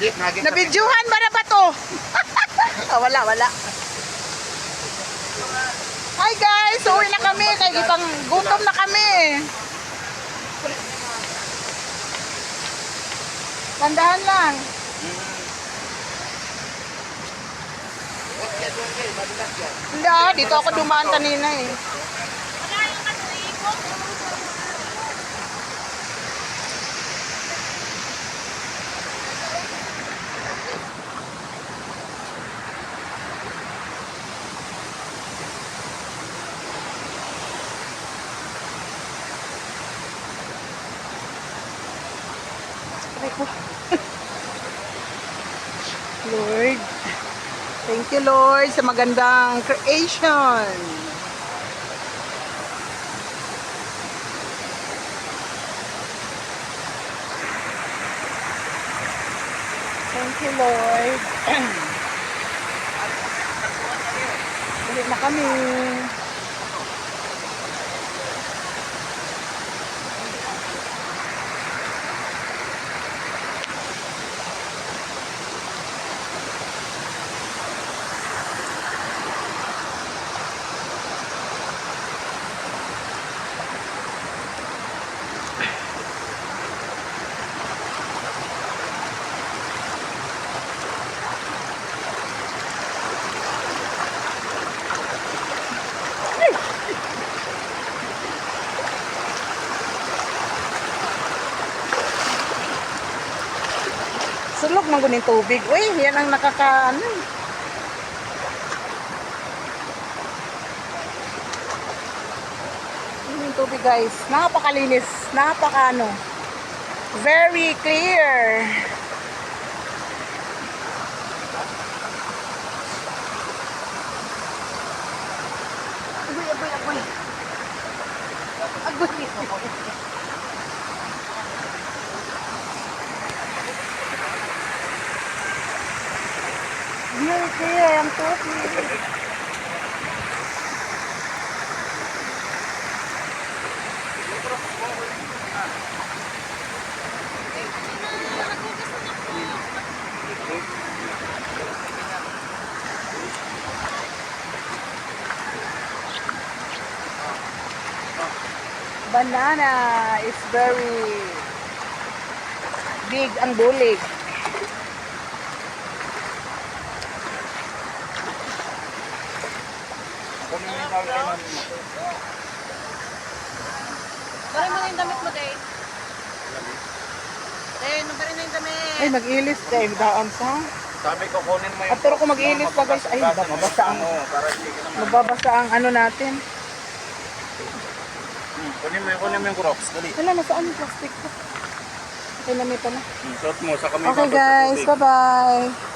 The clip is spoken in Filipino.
Nabidyohan ba na ba to? Wala. Hi guys, uwi na kami. Kaya ibang gutom na kami. Tandahan lang. Hindi, dito ako dumaan kanina eh. Lord, thank you Lord sa magandang creation. Thank you Lord. Ulit na kami. Sulok man guning tubig. Uy, yan ang nakakaano. Yung tubig guys, napakalinis, napakaano. Very clear. Agoy. Very clear ang tubig. Banana is very big ang bulig. Bari mo na yung damit mo, Day. Day, bari na yung damit. Ay, mag-ilis ka. Daan sa. Sabi ko kunin mo yung... At pero kung mag-ilis pa guys, ay, mababasa ang ano natin. Kunin mo yung Crocs, dali. Wala, nasaan yung plastic ko? Okay na may pala. Suot mo, sa kami Okay guys, bye-bye.